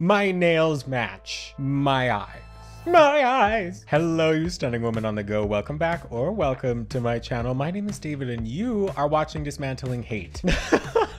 My nails match my eyes. My eyes. Hello, you stunning woman on the go. Welcome back or welcome to my channel. My name is David and you are watching Dismantling Hate.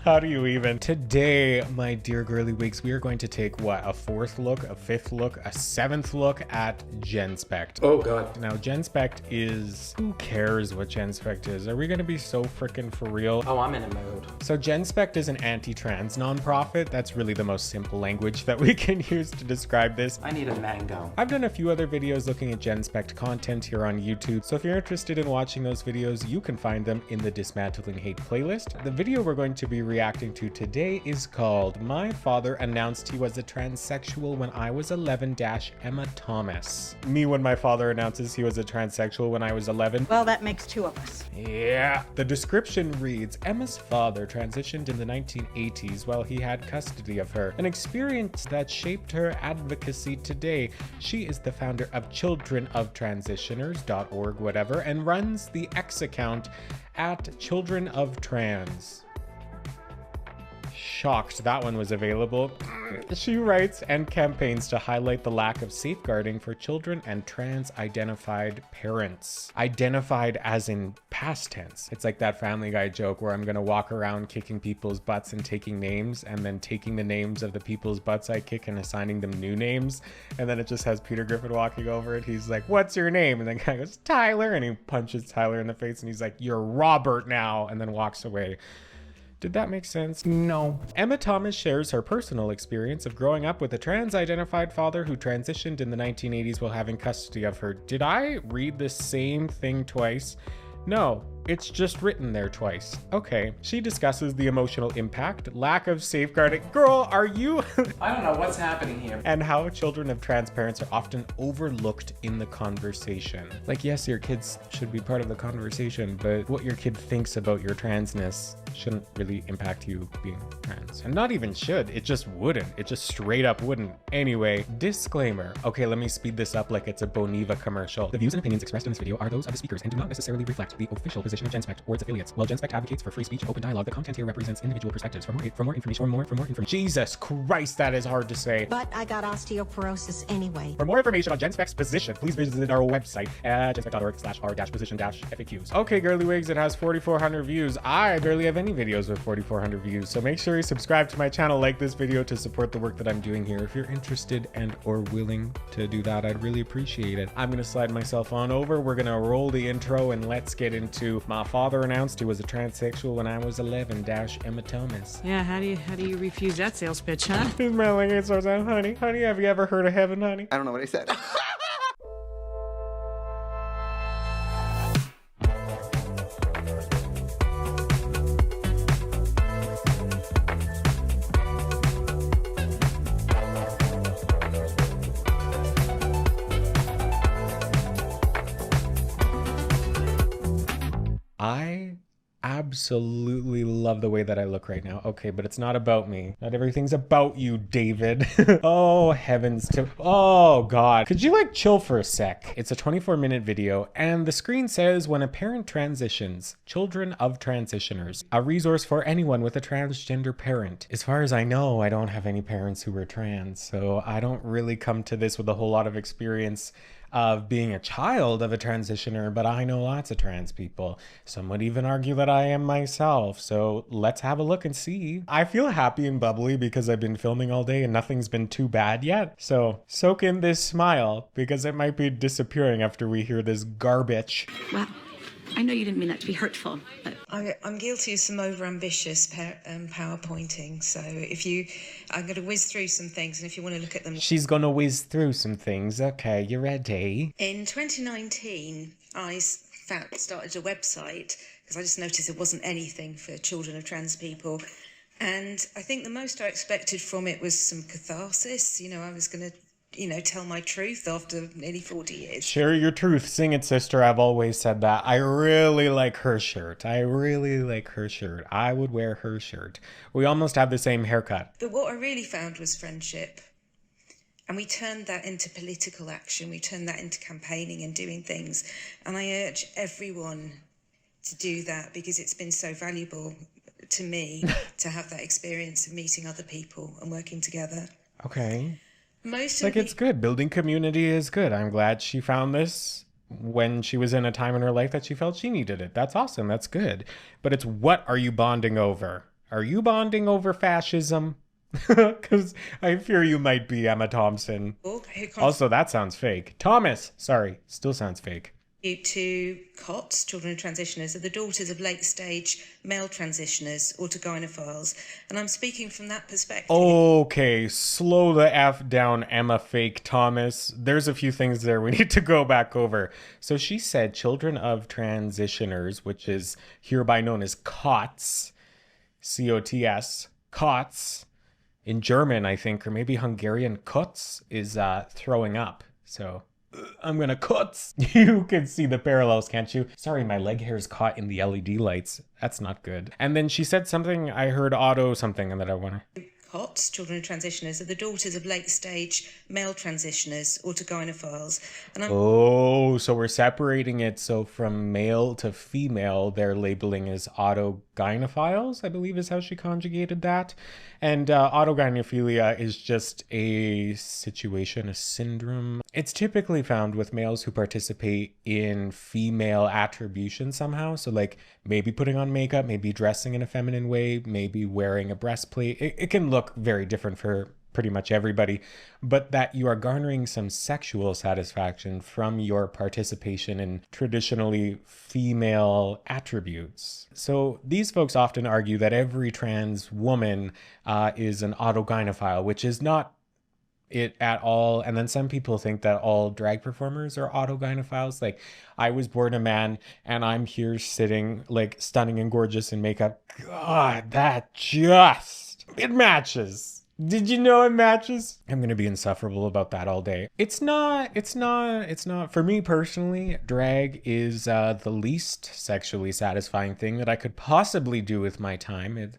How do you even? Today, my dear girly wigs, we are going to take what? A fourth look, a fifth look, a seventh look at Genspect. Oh God. Now Genspect is, who cares what Genspect is? Are we gonna be so freaking for real? Oh, I'm in a mood. So Genspect is an anti-trans nonprofit. That's really the most simple language that we can use to describe this. I need a mango. I've done a few other videos looking at Genspect content here on YouTube, so if you're interested in watching those videos, you can find them in the Dismantling Hate playlist. The video we're going to be reacting to today is called My Father Announced He Was a Transsexual When I Was 11 - Emma Thomas. Me when my father announces he was a transsexual when I was 11. Well, that makes two of us. Yeah. The description reads, Emma's father transitioned in the 1980s while he had custody of her, an experience that shaped her advocacy today. She is the founder of childrenofTransitioners.org, whatever, and runs the X account at Children of Trans. Shocked that one was available. She writes and campaigns to highlight the lack of safeguarding for children and trans-identified parents. Identified as in past tense. It's like that Family Guy joke where I'm gonna walk around kicking people's butts and taking names, and then taking the names of the people's butts I kick and assigning them new names. And then it just has Peter Griffin walking over it. He's like, what's your name? And then the guy goes, Tyler. And he punches Tyler in the face and he's like, you're Robert now. And then walks away. Did that make sense? No. Emma Thomas shares her personal experience of growing up with a trans-identified father who transitioned in the 1980s while having custody of her. Did I read the same thing twice? No, it's just written there twice. Okay. She discusses the emotional impact, lack of safeguarding. Girl, are you? I don't know what's happening here. And how children of trans parents are often overlooked in the conversation. Like, yes, your kids should be part of the conversation, but what your kid thinks about your transness shouldn't really impact you being trans. And not even should, it just wouldn't. It just straight up wouldn't. Anyway, disclaimer. Okay, let me speed this up like it's a Boniva commercial. The views and opinions expressed in this video are those of the speakers and do not necessarily reflect the official position of Genspect or its affiliates. While Genspect advocates for free speech and open dialogue, the content here represents individual perspectives. For more information, Jesus Christ, that is hard to say. But I got osteoporosis anyway. For more information on Genspect's position, please visit our website at genspect.org/r-position-FAQs. Okay, girly wigs, it has 4,400 views. I barely have any videos with 4,400 views, so make sure you subscribe to my channel, like this video to support the work that I'm doing here. If you're interested and or willing to do that, I'd really appreciate it. I'm gonna slide myself on over. We're gonna roll the intro and let's get into My Father Announced He Was a Transsexual When I Was 11 - Emma Thomas. Yeah, how do you refuse that sales pitch, huh? Dismantling Hate starts out, honey, have you ever heard of heaven, honey? I don't know what I said. I absolutely love the way that I look right now. Okay, but it's not about me. Not everything's about you, David. Oh, heavens to... Oh, God. Could you, like, chill for a sec? It's a 24-minute video, and the screen says, when a parent transitions, Children of Transitioners, a resource for anyone with a transgender parent. As far as I know, I don't have any parents who were trans, so I don't really come to this with a whole lot of experience of being a child of a transitioner, but I know lots of trans people. Some would even argue that I am myself, so let's have a look and see. I feel happy and bubbly because I've been filming all day and nothing's been too bad yet, so soak in this smile because it might be disappearing after we hear this garbage. Well, I know you didn't mean that to be hurtful, but... I'm guilty of some overambitious PowerPointing, so I'm going to whiz through some things, and if you want to look at them... She's going to whiz through some things. Okay, you ready? In 2019, I started a website, because I just noticed there wasn't anything for children of trans people, and I think the most I expected from it was some catharsis. You know, I was going to tell my truth after nearly 40 years. Share your truth. Sing it, sister. I've always said that. I really like her shirt. I would wear her shirt. We almost have the same haircut. But what I really found was friendship. And we turned that into political action. We turned that into campaigning and doing things. And I urge everyone to do that because it's been so valuable to me to have that experience of meeting other people and working together. Okay. Most Like, of it's good. Building community is good. I'm glad she found this when she was in a time in her life that she felt she needed it. That's awesome. That's good. But it's, what are you bonding over? Are you bonding over fascism? Because I fear you might be, Emma Thompson. who Also, that sounds fake. Thomas, sorry, still sounds fake. contribute to COTS, children of transitioners, are the daughters of late-stage male transitioners, autogynephiles, and I'm speaking from that perspective. Okay, slow the F down, Emma Fake Thomas. There's a few things there we need to go back over. So she said children of transitioners, which is hereby known as COTS, C-O-T-S, COTS. In German, I think, or maybe Hungarian, Kotz is throwing up. So I'm gonna kotz. You can see the parallels, can't you? Sorry, my leg hair is caught in the LED lights. That's not good. And then she said something, I heard auto something, and that I want to... COTS, children of transitioners, are the daughters of late-stage male transitioners, autogynephiles, and I'm Oh, so we're separating it. So from male to female, they're labeling as autogynephiles, I believe is how she conjugated that. And autogynephilia is just a situation, a syndrome. It's typically found with males who participate in female attribution somehow. So like maybe putting on makeup, maybe dressing in a feminine way, maybe wearing a breastplate. It can look very different for pretty much everybody, but that you are garnering some sexual satisfaction from your participation in traditionally female attributes. So these folks often argue that every trans woman is an autogynephile, which is not it at all. And then some people think that all drag performers are autogynephiles. Like, I was born a man and I'm here sitting like stunning and gorgeous in makeup. God, that just, it matches. Did you know it matches? I'm gonna be insufferable about that all day. It's not, for me personally, drag is the least sexually satisfying thing that I could possibly do with my time. It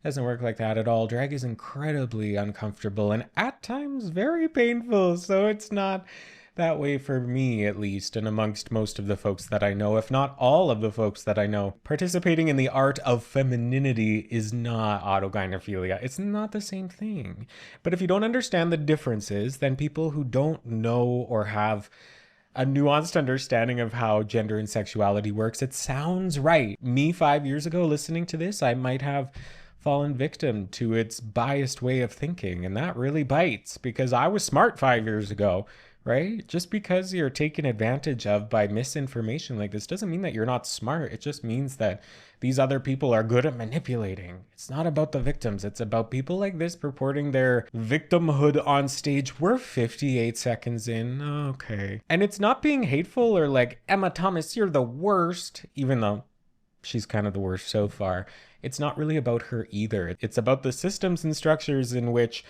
doesn't work like that at all. Drag is incredibly uncomfortable and at times very painful, so it's not that way for me, at least, and amongst most of the folks that I know, if not all of the folks that I know. Participating in the art of femininity is not autogynephilia. It's not the same thing. But if you don't understand the differences, then people who don't know or have a nuanced understanding of how gender and sexuality works, it sounds right. Me 5 years ago listening to this, I might have fallen victim to its biased way of thinking, and that really bites because I was smart 5 years ago. Right? Just because you're taken advantage of by misinformation like this doesn't mean that you're not smart. It just means that these other people are good at manipulating. It's not about the victims. It's about people like this purporting their victimhood on stage. We're 58 seconds in. Okay. And it's not being hateful or like, Emma Thomas, you're the worst, even though she's kind of the worst so far. It's not really about her either. It's about the systems and structures in which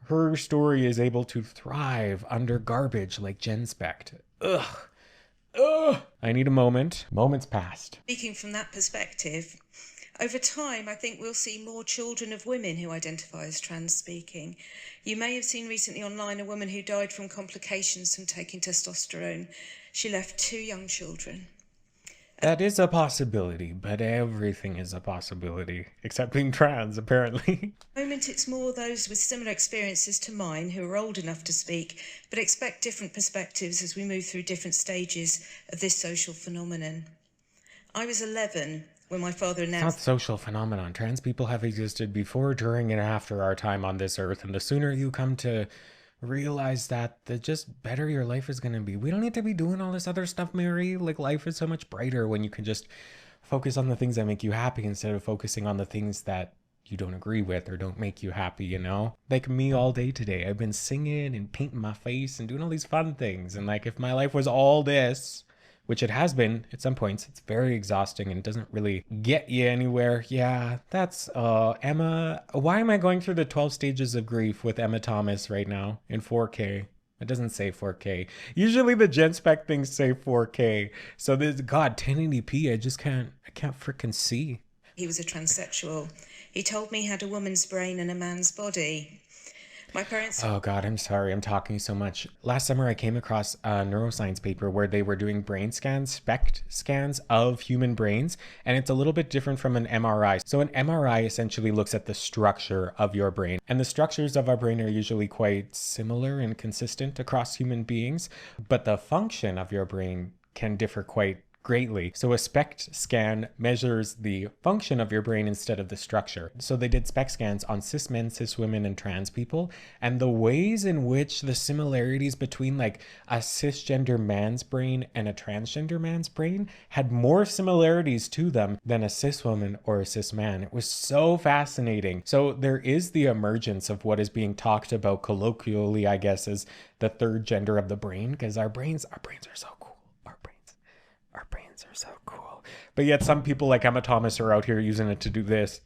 her story is able to thrive under garbage like Genspect. Ugh. Ugh. I need a moment. Moment's passed. speaking from that perspective. Over time, I think we'll see more children of women who identify as trans speaking. You may have seen recently online a woman who died from complications from taking testosterone. She left 2 young children. That is a possibility, but everything is a possibility, except being trans, apparently. At the moment, it's more those with similar experiences to mine who are old enough to speak, but expect different perspectives as we move through different stages of this social phenomenon. I was 11 when my father It's not announced... social phenomenon. Trans people have existed before, during, and after our time on this earth, and the sooner you come to realize that, the just better your life is going to be. We don't need to be doing all this other stuff, Mary. Like, life is so much brighter when you can just focus on the things that make you happy instead of focusing on the things that you don't agree with or don't make you happy, you know? Like me all day today. I've been singing and painting my face and doing all these fun things. And like, if my life was all this, which it has been at some points, it's very exhausting and it doesn't really get you anywhere. Yeah, that's Emma. Why am I going through the 12 stages of grief with Emma Thomas right now in 4K? It doesn't say 4K. Usually the Genspect things say 4K. So this, God, 1080p, I can't freaking see. He was a transsexual. He told me he had a woman's brain and a man's body. My parents... Oh God, I'm sorry. I'm talking so much. Last summer, I came across a neuroscience paper where they were doing brain scans, SPECT scans of human brains, and it's a little bit different from an MRI. So an MRI essentially looks at the structure of your brain, and the structures of our brain are usually quite similar and consistent across human beings, but the function of your brain can differ quite greatly. So a SPECT scan measures the function of your brain instead of the structure. So they did SPECT scans on cis men, cis women, and trans people, and the ways in which the similarities between like a cisgender man's brain and a transgender man's brain had more similarities to them than a cis woman or a cis man. It was so fascinating. So there is the emergence of what is being talked about colloquially, I guess, as the third gender of the brain, because our brains are so cool. Our brains are so cool. But yet some people like Emma Thomas are out here using it to do this.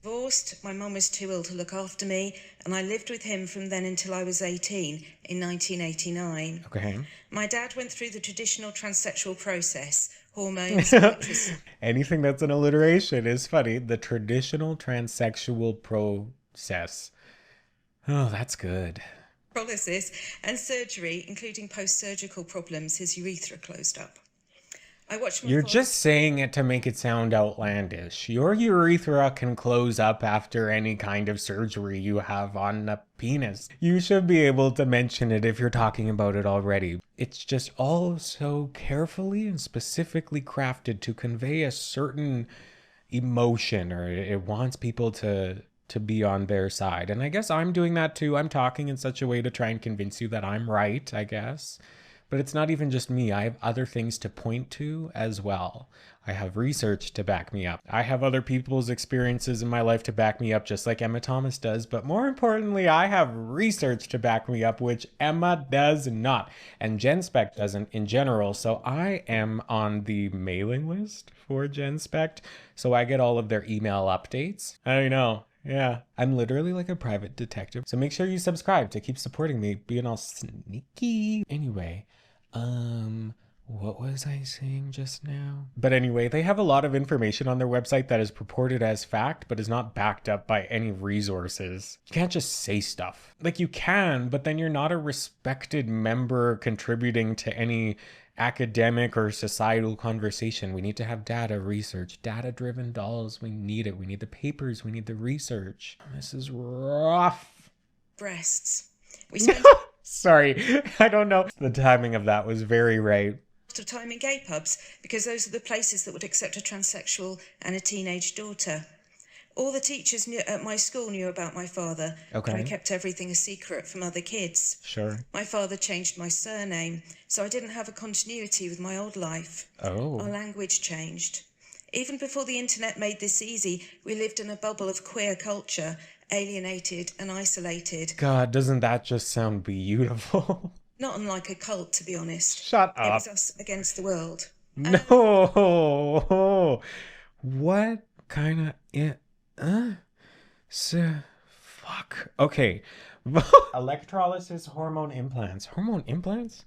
Divorced, my mum was too ill to look after me, and I lived with him from then until I was 18 in 1989. Okay. My dad went through the traditional transsexual process, hormones, electricity. Anything that's an alliteration is funny. The traditional transsexual process. Oh, that's good. Paralysis and surgery, including post-surgical problems. His urethra closed up. I watched my You're father... just saying it to make it sound outlandish. Your urethra can close up after any kind of surgery you have on a penis. You should be able to mention it if you're talking about it already. It's just all so carefully and specifically crafted to convey a certain emotion, or it wants people to be on their side. And I guess I'm doing that too. I'm talking in such a way to try and convince you that I'm right, I guess. But it's not even just me. I have other things to point to as well. I have research to back me up. I have other people's experiences in my life to back me up, just like Emma Thomas does. But more importantly, I have research to back me up, which Emma does not. And Genspect doesn't in general. So I am on the mailing list for Genspect. So I get all of their email updates. I know. Yeah, I'm literally like a private detective. So make sure you subscribe to keep supporting me, being all sneaky. Anyway, what was I saying just now? But anyway, they have a lot of information on their website that is purported as fact, but is not backed up by any resources. You can't just say stuff. Like you can, but then you're not a respected member contributing to any academic or societal conversation. We need to have data, research, data-driven dolls. We need it. We need the papers. We need the research. This is rough. Breasts. We spent Sorry, I don't know. The timing of that was very right. a lot of time in gay pubs because those are the places that would accept a transsexual and a teenage daughter. All the teachers at my school knew about my father. Okay. And I kept everything a secret from other kids. Sure. My father changed my surname, so I didn't have a continuity with my old life. Oh. Our language changed. Even before the internet made this easy, we lived in a bubble of queer culture, alienated and isolated. God, doesn't that just sound beautiful? Not unlike a cult, to be honest. Shut It up. was us against the world. No. What kind of fuck. Okay. Electrolysis hormone implants. Hormone implants?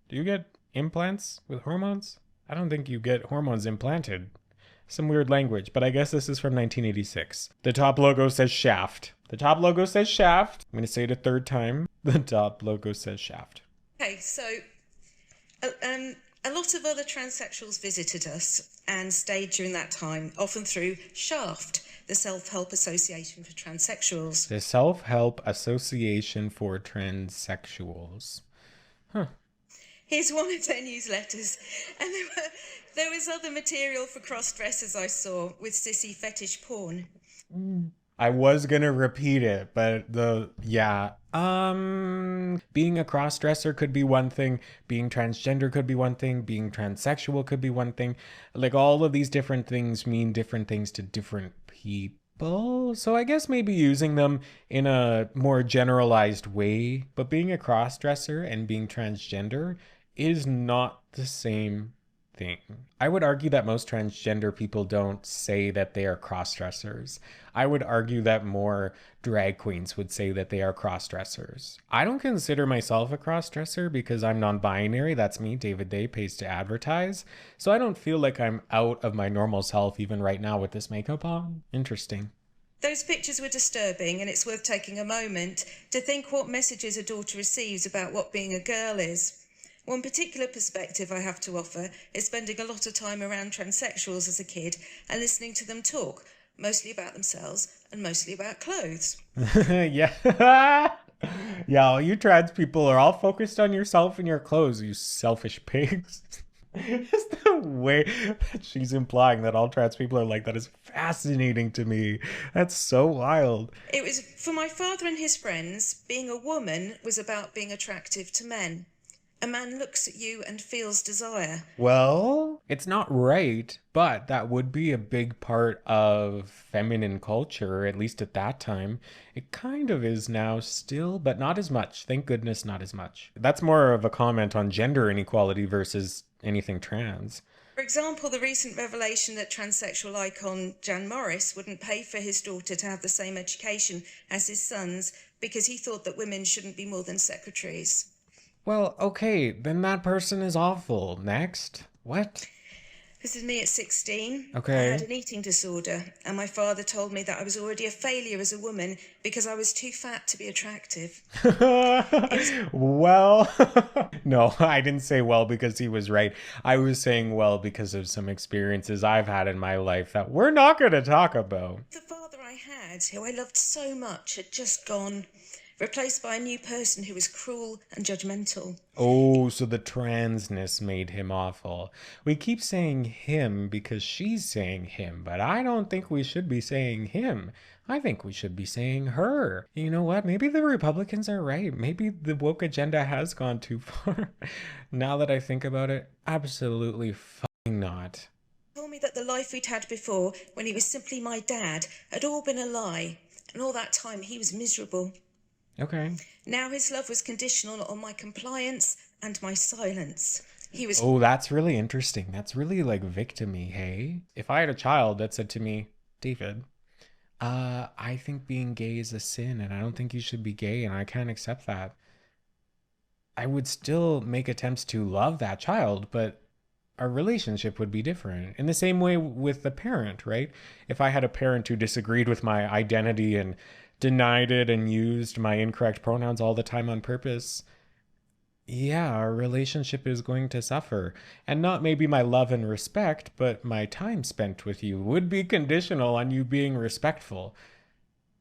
Do you get implants with hormones? I don't think you get hormones implanted. Some weird language, but I guess this is from 1986. The top logo says Shaft. The top logo says Shaft. I'm going to say it a third time. The top logo says Shaft. Okay, so a lot of other transsexuals visited us and stayed during that time, often through Shaft, the Self-Help Association for Transsexuals. The Self-Help Association for Transsexuals. Huh. Here's one of their newsletters. And there was other material for cross-dressers I saw with sissy fetish porn. I was gonna repeat it, but being a cross-dresser could be one thing, being transgender could be one thing, being transsexual could be one thing. Like all of these different things mean different things to different people. So I guess maybe using them in a more generalized way, but being a cross-dresser and being transgender is not the same thing. I would argue that most transgender people don't say that they are cross-dressers. I would argue that more drag queens would say that they are cross-dressers. I don't consider myself a cross-dresser because I'm non-binary. That's me. David Day pays to advertise. So I don't feel like I'm out of my normal self even right now with this makeup on. Interesting. Those pictures were disturbing, and it's worth taking a moment to think what messages a daughter receives about what being a girl is. One particular perspective I have to offer is spending a lot of time around transsexuals as a kid and listening to them talk, mostly about themselves and mostly about clothes. Yeah. Yeah, all you trans people are all focused on yourself and your clothes, you selfish pigs. Just the way that she's implying that all trans people are like that is fascinating to me. That's so wild. It was, for my father and his friends, being a woman was about being attractive to men. A man looks at you and feels desire. Well, it's not right, but that would be a big part of feminine culture, at least at that time. It kind of is now still, but not as much. Thank goodness, not as much. That's more of a comment on gender inequality versus anything trans. For example, the recent revelation that transsexual icon Jan Morris wouldn't pay for his daughter to have the same education as his sons because he thought that women shouldn't be more than secretaries. Well, okay, then that person is awful. Next. What? This is me at 16. Okay. I had an eating disorder, and my father told me that I was already a failure as a woman because I was too fat to be attractive. Well, no, I didn't say well because he was right. I was saying well because of some experiences I've had in my life that we're not going to talk about. The father I had, who I loved so much, had just gone, replaced by a new person who was cruel and judgmental. Oh, so the transness made him awful. We keep saying him because she's saying him, but I don't think we should be saying him. I think we should be saying her. You know what? Maybe the Republicans are right. Maybe the woke agenda has gone too far. Now that I think about it, absolutely fucking not. He told me that the life we'd had before, when he was simply my dad, had all been a lie, and all that time he was miserable. Okay. Now his love was conditional on my compliance and my silence. He was... Oh, that's really interesting. That's really like victim-y, hey? If I had a child that said to me, David, I think being gay is a sin and I don't think you should be gay and I can't accept that, I would still make attempts to love that child, but our relationship would be different. In the same way with the parent, right? If I had a parent who disagreed with my identity and denied it and used my incorrect pronouns all the time on purpose, yeah, our relationship is going to suffer. And not maybe my love and respect, but my time spent with you would be conditional on you being respectful.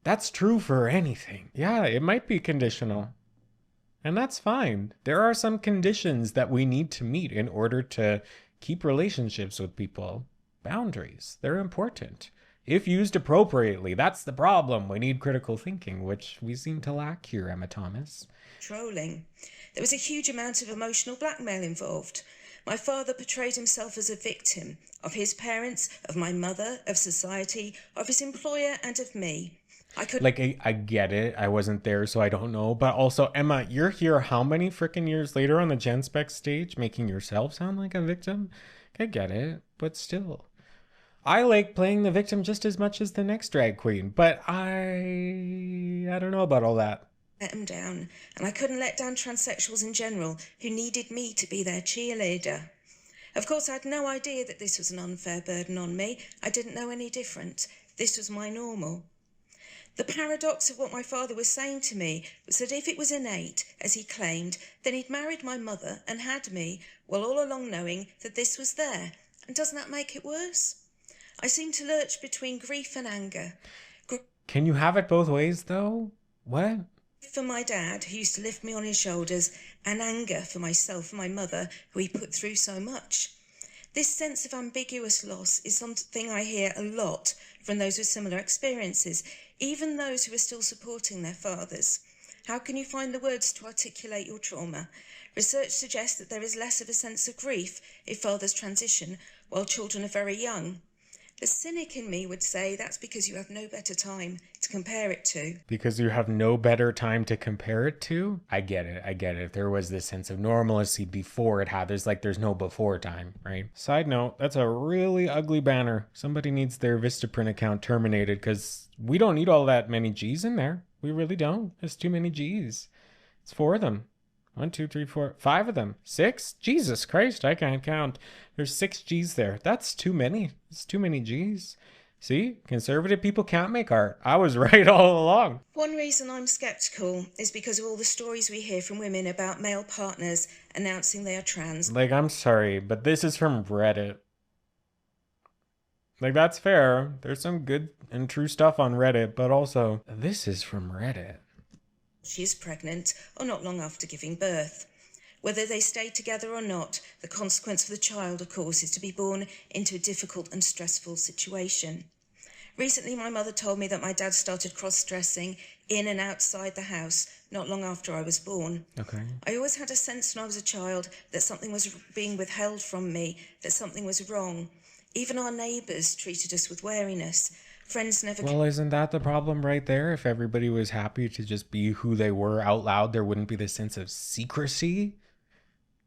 That's true for anything. Yeah, it might be conditional. And that's fine. There are some conditions that we need to meet in order to keep relationships with people. Boundaries, they're important. If used appropriately, that's the problem. We need critical thinking, which we seem to lack here, Emma Thomas. Trolling. There was a huge amount of emotional blackmail involved. My father portrayed himself as a victim of his parents, of my mother, of society, of his employer, and of me. I get it. I wasn't there, so I don't know. But also, Emma, you're here how many freaking years later on the Genspect stage making yourself sound like a victim? I get it, but still. I like playing the victim just as much as the next drag queen, but I don't know about all that. Let them down, and I couldn't let down transsexuals in general who needed me to be their cheerleader. Of course, I had no idea that this was an unfair burden on me. I didn't know any different. This was my normal. The paradox of what my father was saying to me was that if it was innate, as he claimed, then he'd married my mother and had me, while all along knowing that this was there. And doesn't that make it worse? I seem to lurch between grief and anger. Can you have it both ways, though? What? For my dad, who used to lift me on his shoulders, and anger for myself and my mother, who he put through so much. This sense of ambiguous loss is something I hear a lot from those with similar experiences, even those who are still supporting their fathers. How can you find the words to articulate your trauma? Research suggests that there is less of a sense of grief if fathers transition while children are very young. The cynic in me would say that's because you have no better time to compare it to. Because you have no better time to compare it to? I get it. If there was this sense of normalcy before it had, there's no before time, right? Side note, that's a really ugly banner. Somebody needs their Vistaprint account terminated because we don't need all that many G's in there. We really don't. There's too many G's. It's 4 of them. 1, 2, 3, 4, 5 of them. 6? Jesus Christ, I can't count. There's 6 G's there. That's too many. It's too many G's. See, conservative people can't make art. I was right all along. One reason I'm sceptical is because of all the stories we hear from women about male partners announcing they are trans. Like, I'm sorry, but this is from Reddit. Like, that's fair. There's some good and true stuff on Reddit, but also, this is from Reddit. She is pregnant or not long after giving birth. Whether they stay together or not, the consequence for the child, of course, is to be born into a difficult and stressful situation. Recently, my mother told me that my dad started cross-dressing in and outside the house not long after I was born. Okay. I always had a sense when I was a child that something was being withheld from me, that something was wrong. Even our neighbours treated us with wariness. Friends never... Well, isn't that the problem right there? If everybody was happy to just be who they were out loud, there wouldn't be the sense of secrecy.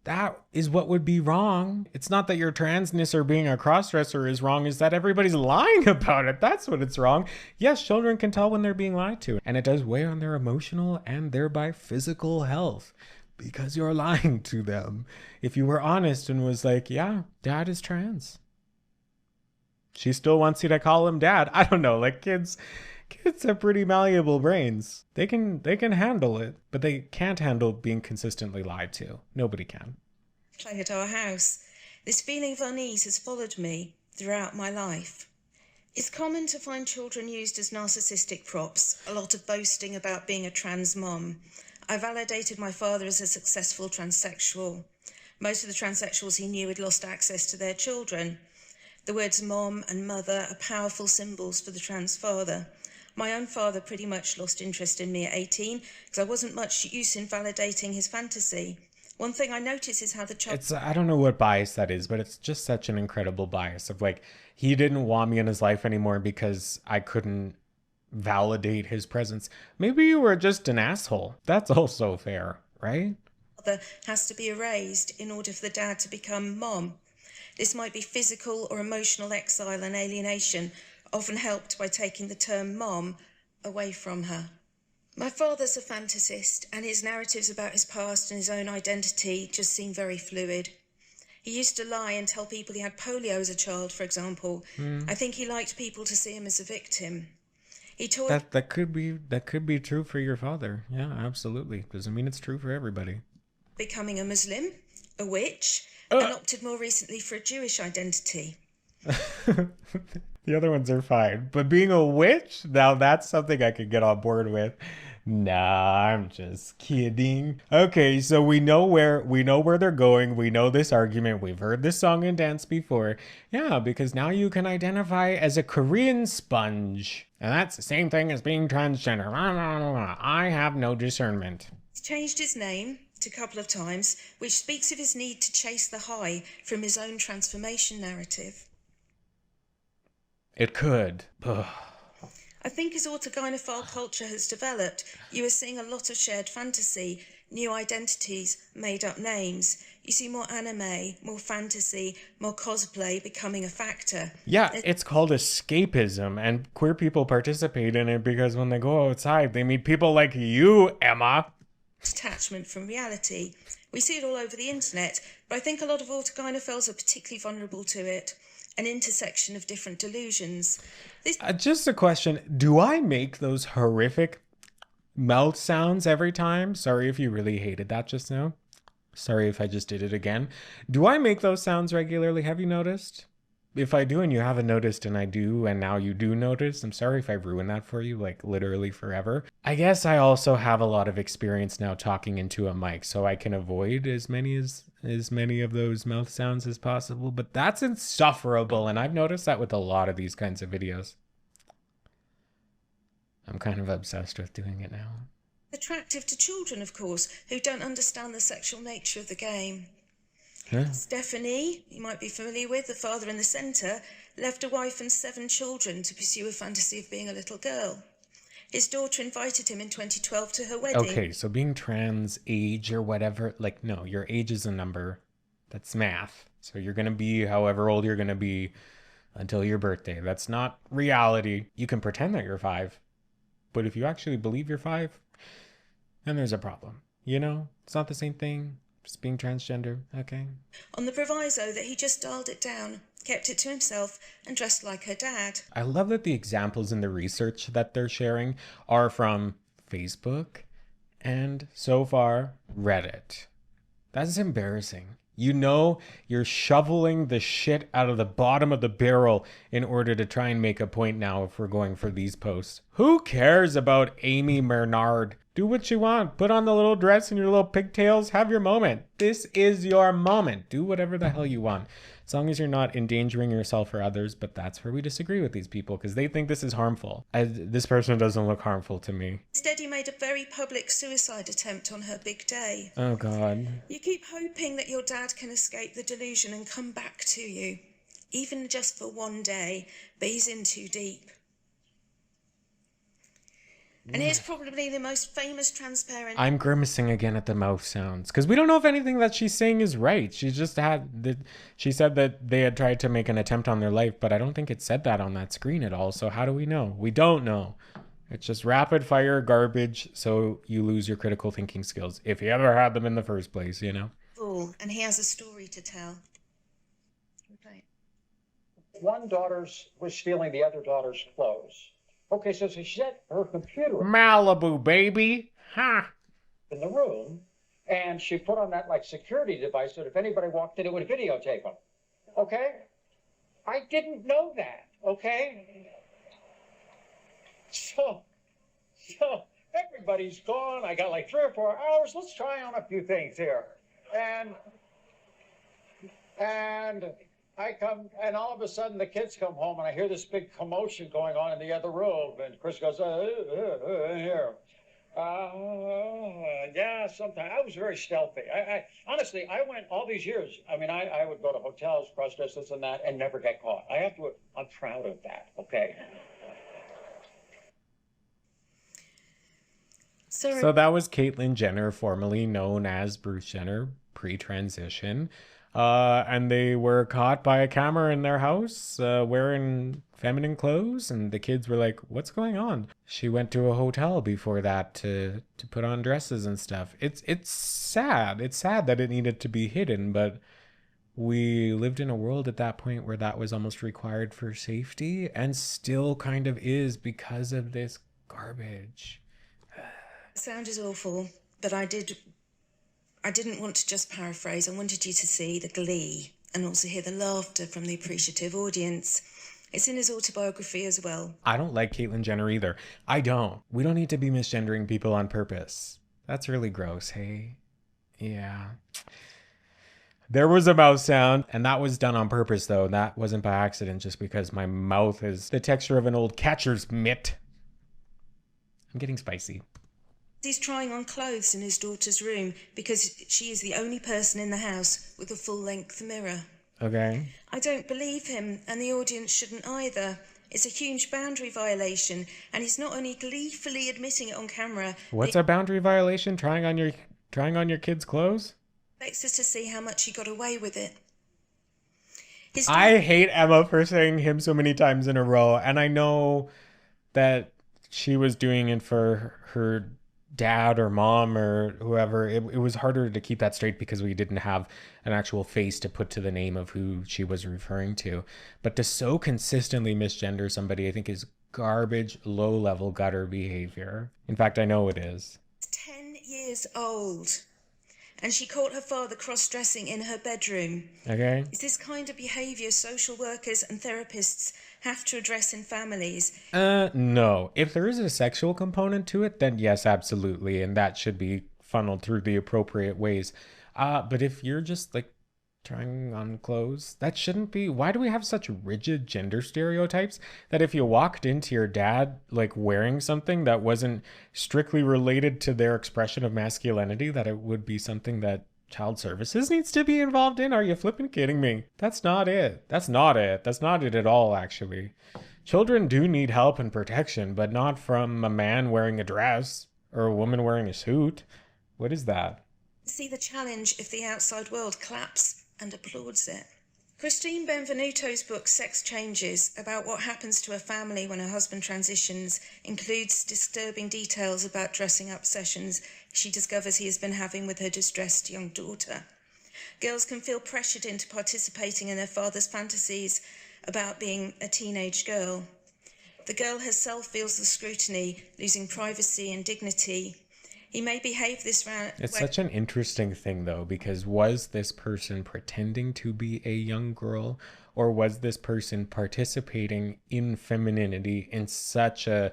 That is what would be wrong. It's not that your transness or being a crossdresser is wrong, is that everybody's lying about it. That's what it's wrong. Yes, children can tell when they're being lied to, and it does weigh on their emotional and thereby physical health because you're lying to them. If you were honest and was like, yeah, dad is trans. She still wants you to call him dad. I don't know, like kids have pretty malleable brains. They can handle it, but they can't handle being consistently lied to. Nobody can. Play at our house. This feeling of unease has followed me throughout my life. It's common to find children used as narcissistic props, a lot of boasting about being a trans mom. I validated my father as a successful transsexual. Most of the transsexuals he knew had lost access to their children. The words mom and mother are powerful symbols for the trans father. My own father pretty much lost interest in me at 18 because I wasn't much use in validating his fantasy. One thing I notice is how the child... I don't know what bias that is, but it's just such an incredible bias of like, he didn't want me in his life anymore because I couldn't validate his presence. Maybe you were just an asshole. That's also fair, right? Father has to be erased in order for the dad to become mom. This might be physical or emotional exile and alienation, often helped by taking the term mom away from her. My father's a fantasist, and his narratives about his past and his own identity just seem very fluid. He used to lie and tell people he had polio as a child, for example. I think he liked people to see him as a victim. He told... That could be true for your father. Yeah, absolutely. Doesn't mean it's true for everybody. Becoming a Muslim, a witch, and opted more recently for a Jewish identity. The other ones are fine, but being a witch, now that's something I could get on board with. Nah, I'm just kidding. Okay, so we know where they're going. We know this argument. We've heard this song and dance before. Yeah, because now you can identify as a Korean sponge. And that's the same thing as being transgender. I have no discernment. He's changed his name a couple of times, which speaks of his need to chase the high from his own transformation narrative. It could. Ugh. I think as autogynephile culture has developed, you are seeing a lot of shared fantasy, new identities, made-up names. You see more anime, more fantasy, more cosplay becoming a factor. Yeah, it's called escapism, and queer people participate in it because when they go outside, they meet people like you, Emma. Detachment from reality. We see it all over the internet, but I think a lot of autogynephiles are particularly vulnerable to it. An intersection of different delusions. Just a question. Do I make those horrific mouth sounds every time? Sorry if you really hated that just now. Sorry if I just did it again. Do I make those sounds regularly? Have you noticed? If I do and you haven't noticed and I do and now you do notice, I'm sorry if I've ruined that for you, like literally forever. I guess I also have a lot of experience now talking into a mic, so I can avoid as many of those mouth sounds as possible, but that's insufferable, and I've noticed that with a lot of these kinds of videos. I'm kind of obsessed with doing it now. Attractive to children, of course, who don't understand the sexual nature of the game. Huh? Stephanie, you might be familiar with, the father in the centre, left a wife and 7 children to pursue a fantasy of being a little girl. His daughter invited him in 2012 to her wedding. Okay, so being trans, age or whatever, like, no, your age is a number. That's math. So you're going to be however old you're going to be until your birthday. That's not reality. You can pretend that you're 5, but if you actually believe you're 5, then there's a problem. You know, it's not the same thing. Just being transgender, okay. On the proviso that he just dialed it down, kept it to himself, and dressed like her dad. I love that the examples in the research that they're sharing are from Facebook and, so far, Reddit. That's embarrassing. You know you're shoveling the shit out of the bottom of the barrel in order to try and make a point now if we're going for these posts. Who cares about Amy Bernard? Do what you want. Put on the little dress and your little pigtails. Have your moment. This is your moment. Do whatever the hell you want. As long as you're not endangering yourself or others. But that's where we disagree with these people because they think this is harmful. This person doesn't look harmful to me. Instead, he made a very public suicide attempt on her big day. Oh, God. You keep hoping that your dad can escape the delusion and come back to you, even just for one day, but he's in too deep. And here's probably the most famous transparent... I'm grimacing again at the mouth sounds because we don't know if anything that she's saying is right. She just she said that they had tried to make an attempt on their life, but I don't think it said that on that screen at all. So how do we know? We don't know. It's just rapid fire garbage, so you lose your critical thinking skills if you ever had them in the first place, you know? And he has a story to tell. Okay. One daughter was stealing the other daughter's clothes. Okay, so she set her computer Malibu, baby. Ha! in the room, and she put on that like security device so that if anybody walked in, it would videotape them. Okay? I didn't know that, okay? So everybody's gone. I got like 3 or 4 hours. Let's try on a few things here. And I come, and all of a sudden the kids come home, and I hear this big commotion going on in the other room. And Chris goes, here. Yeah, sometimes. I was very stealthy. I honestly, I went all these years. I mean, I would go to hotels, cross-dress, this and that, and never get caught. I'm proud of that, okay? So that was Caitlyn Jenner, formerly known as Bruce Jenner, pre-transition. And they were caught by a camera in their house wearing feminine clothes. And the kids were like, what's going on? She went to a hotel before that to put on dresses and stuff. It's sad. It's sad that it needed to be hidden. But we lived in a world at that point where that was almost required for safety and still kind of is because of this garbage. Sound is awful, but I didn't want to just paraphrase. I wanted you to see the glee and also hear the laughter from the appreciative audience. It's in his autobiography as well. I don't like Caitlyn Jenner either. I don't. We don't need to be misgendering people on purpose. That's really gross, hey? Yeah. There was a mouth sound, and that was done on purpose, though. That wasn't by accident, just because my mouth is the texture of an old catcher's mitt. I'm getting spicy. He's trying on clothes in his daughter's room because she is the only person in the house with a full-length mirror. Okay. I don't believe him, and the audience shouldn't either. It's a huge boundary violation, and he's not only gleefully admitting it on camera. What's a boundary violation? Trying on your kids' clothes? Expects us to see how much he got away with it. I hate Emma for saying him so many times in a row, and I know that she was doing it for her dad or mom or whoever. It was harder to keep that straight because we didn't have an actual face to put to the name of who she was referring to. But to so consistently misgender somebody, I think is garbage, low-level gutter behavior. In fact, I know it is. 10 years old, and she caught her father cross-dressing in her bedroom. Okay. Is this kind of behavior social workers and therapists have to address in families? No. If there is a sexual component to it, then yes, absolutely. And that should be funneled through the appropriate ways. But if you're just like trying on clothes, that shouldn't be. Why do we have such rigid gender stereotypes that if you walked into your dad like wearing something that wasn't strictly related to their expression of masculinity, that it would be something that child services needs to be involved in? Are you flipping kidding me? That's not it. That's not it. That's not it at all, actually. Children do need help and protection, but not from a man wearing a dress or a woman wearing a suit. What is that? See the challenge if the outside world claps and applauds it. Christine Benvenuto's book, Sex Changes, about what happens to a family when her husband transitions, includes disturbing details about dressing up sessions she discovers he has been having with her distressed young daughter. Girls can feel pressured into participating in their father's fantasies about being a teenage girl. The girl herself feels the scrutiny, losing privacy and dignity. He may behave this way. It's such an interesting thing, though, because was this person pretending to be a young girl, or was this person participating in femininity in such a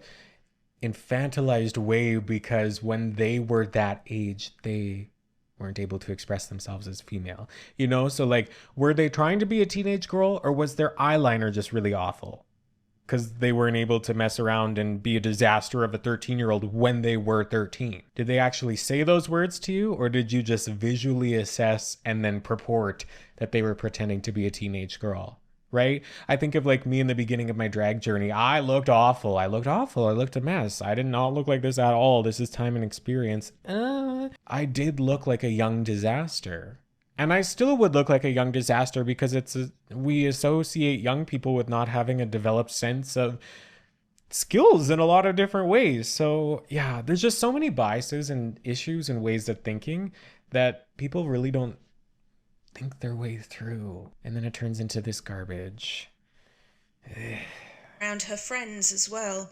infantilized way because when they were that age, they weren't able to express themselves as female, you know? So like, were they trying to be a teenage girl, or was their eyeliner just really awful because they weren't able to mess around and be a disaster of a 13-year-old when they were 13? Did they actually say those words to you, or did you just visually assess and then purport that they were pretending to be a teenage girl? Right? I think of like me in the beginning of my drag journey. I looked awful. I looked a mess. I did not look like this at all. This is time and experience. I did look like a young disaster. And I still would look like a young disaster because we associate young people with not having a developed sense of skills in a lot of different ways. So yeah, there's just so many biases and issues and ways of thinking that people really don't think their way through. And then it turns into this garbage. Around her friends as well.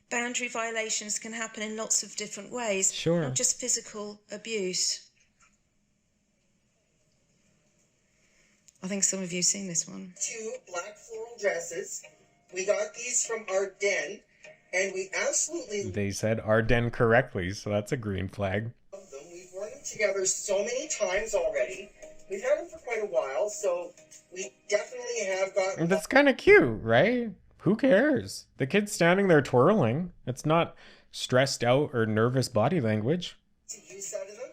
Boundary violations can happen in lots of different ways. Sure. Not just physical abuse. I think some of you have seen this one. 2 black floral dresses. We got these from Ardennes, and we absolutely... They said Ardennes correctly, so that's a green flag. love them. We've worn them together so many times already. We've had them for quite a while, so we definitely have got... That's kind of cute, right? Who cares? The kid's standing there twirling. It's not stressed out or nervous body language. ...to use out of them.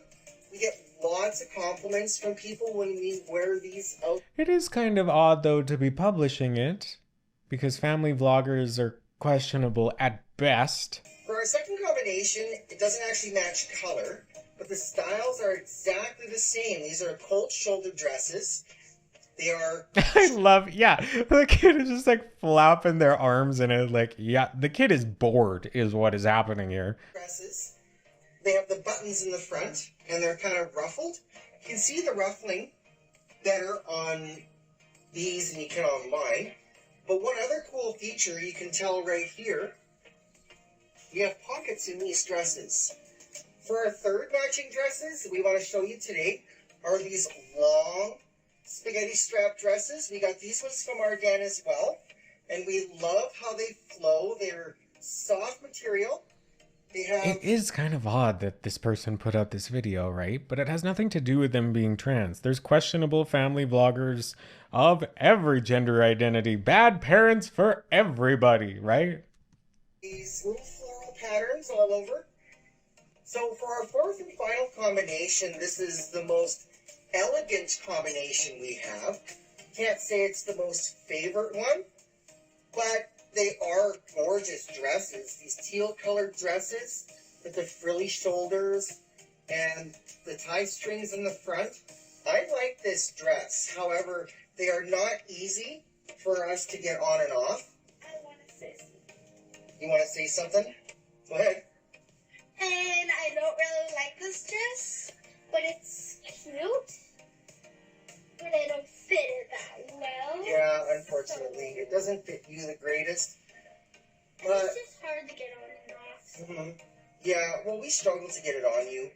We get lots of compliments from people when we wear these out. It is kind of odd, though, to be publishing it, because family vloggers are questionable at best. For our second combination, it doesn't actually match color, but the styles are exactly the same. These are Colt shoulder dresses. They are... I love, yeah, the kid is just like flapping their arms in it, like, yeah, the kid is bored is what is happening here. Dresses. They have the buttons in the front, and they're kind of ruffled. You can see the ruffling better on these than you can on mine. But one other cool feature you can tell right here, you have pockets in these dresses. For our third matching dresses we want to show you today are these long spaghetti strap dresses. We got these ones from Ardennes as well, and we love how they flow. They're soft material. It is kind of odd that this person put out this video, right? But it has nothing to do with them being trans. There's questionable family vloggers of every gender identity. Bad parents for everybody, right? These little floral patterns all over. So for our fourth and final combination, this is the most elegant combination we have. Can't say it's the most favorite one, but they are gorgeous dresses. These teal-colored dresses with the frilly shoulders and the tie strings in the front. I like this dress. However, they are not easy for us to get on and off. I want to say something. You want to say something? Go ahead. And I don't really like this dress, but it's cute. But I don't fit it that well. Yeah, unfortunately. It doesn't fit you the greatest. And it's just hard to get on and off. Yeah, well, we struggled to get it on you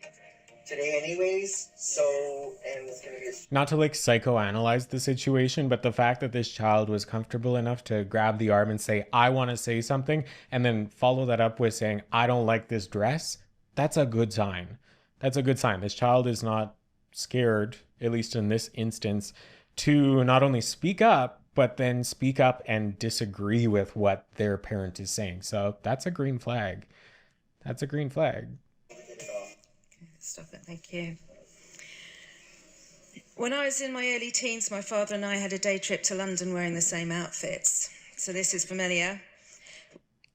today anyways, so, and it's going to be... Not to like psychoanalyze the situation, but the fact that this child was comfortable enough to grab the arm and say, I want to say something, and then follow that up with saying, I don't like this dress, that's a good sign. That's a good sign. This child is not scared, at least in this instance, to not only speak up, but then speak up and disagree with what their parent is saying. So that's a green flag. That's a green flag. Stop it, thank you. When I was in my early teens, my father and I had a day trip to London wearing the same outfits. So this is familiar.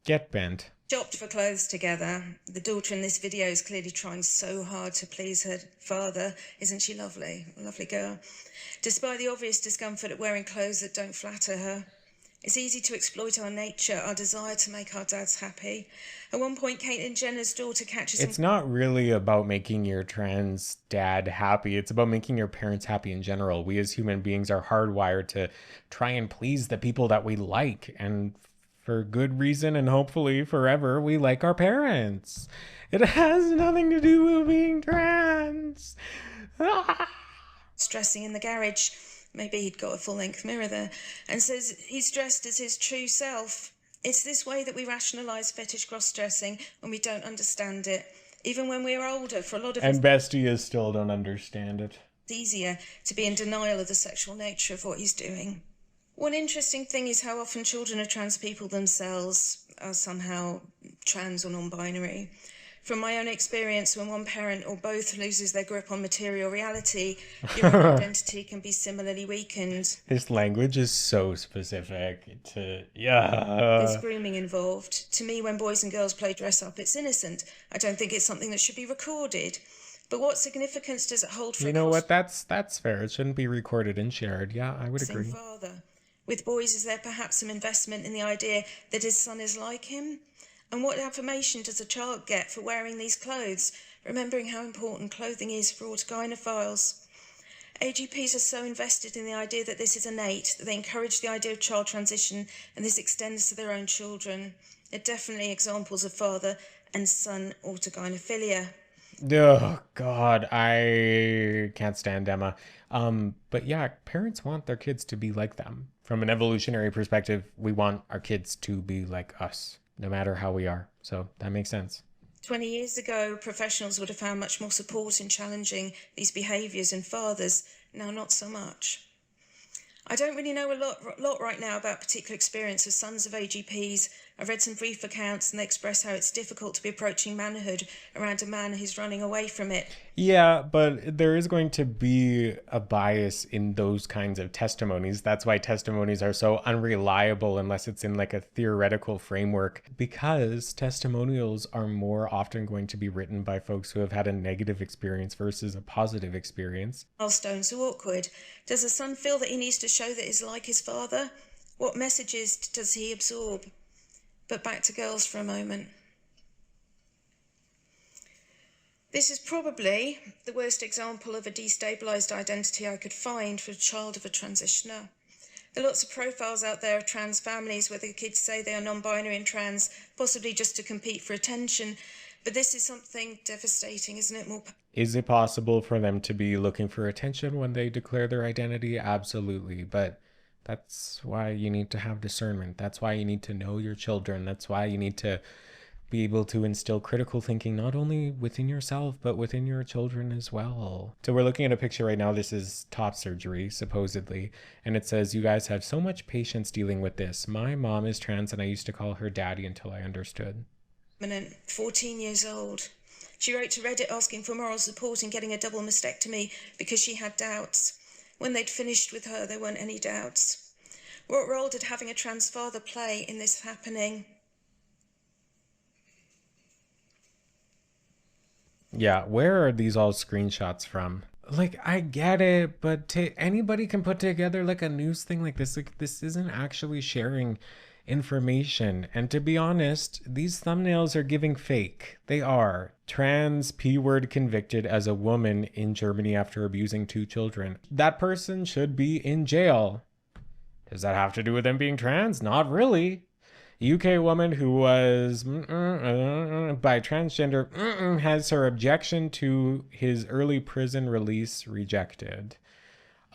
Get bent. shopped for clothes together. The daughter in this video is clearly trying so hard to please her father. Isn't she lovely? A lovely girl. Despite the obvious discomfort at wearing clothes that don't flatter her, it's easy to exploit our nature, our desire to make our dads happy. At one point, Caitlyn Jenner's daughter catches It's not really about making your trans dad happy. It's about making your parents happy in general. We as human beings are hardwired to try and please the people that we like. And for good reason, and hopefully forever, we like our parents. It has nothing to do with being trans. Stressing in the garage. Maybe he'd got a full-length mirror there, and says he's dressed as his true self. It's this way that we rationalise fetish cross-dressing when we don't understand it. Even when we're older, for a lot of us... And Bestie is still don't understand it. It's easier to be in denial of the sexual nature of what he's doing. One interesting thing is how often children of trans people themselves are somehow trans or non-binary. From my own experience, when one parent or both loses their grip on material reality, your own identity can be similarly weakened. His language is so specific to, yeah. There's grooming involved. To me, when boys and girls play dress up, it's innocent. I don't think it's something that should be recorded. But what significance does it hold for... You know what, that's fair. It shouldn't be recorded and shared. Yeah, I would agree. Father. With boys, is there perhaps some investment in the idea that his son is like him? And what affirmation does a child get for wearing these clothes, remembering how important clothing is for autogynephiles? AGPs are so invested in the idea that this is innate, that they encourage the idea of child transition, and this extends to their own children. They're definitely examples of father and son autogynephilia. Oh, God, I can't stand Emma. But yeah, parents want their kids to be like them. From an evolutionary perspective, we want our kids to be like us, no matter how we are. So that makes sense. 20 years ago, professionals would have found much more support in challenging these behaviours in fathers. Now, not so much. I don't really know a lot right now about particular experience of sons of AGPs. I've read some brief accounts and they express how it's difficult to be approaching manhood around a man who's running away from it. Yeah, but there is going to be a bias in those kinds of testimonies. That's why testimonies are so unreliable unless it's in like a theoretical framework, because testimonials are more often going to be written by folks who have had a negative experience versus a positive experience. Milestones are awkward. Does the son feel that he needs to show that he's like his father? What messages does he absorb? But back to girls for a moment. This is probably the worst example of a destabilised identity I could find for a child of a transitioner. There are lots of profiles out there of trans families where the kids say they are non-binary and trans, possibly just to compete for attention. But this is something devastating, isn't it? Is it possible for them to be looking for attention when they declare their identity? Absolutely. But that's why you need to have discernment. That's why you need to know your children. That's why you need to be able to instill critical thinking, not only within yourself, but within your children as well. So we're looking at a picture right now. This is top surgery, supposedly. And it says, you guys have so much patience dealing with this. My mom is trans and I used to call her daddy until I understood. 14 years old. She wrote to Reddit asking for moral support in getting a double mastectomy because she had doubts. When they'd finished with her, there weren't any doubts. What role did having a trans father play in this happening? Yeah, where are these all screenshots from? Like, I get it, but anybody can put together like a news thing like this. Like, this isn't actually sharing information. And to be honest, these thumbnails are giving fake. They are. Trans P-word convicted as a woman in Germany after abusing 2 children. That person should be in jail. Does that have to do with them being trans? Not really. UK woman who was by transgender has her objection to his early prison release rejected.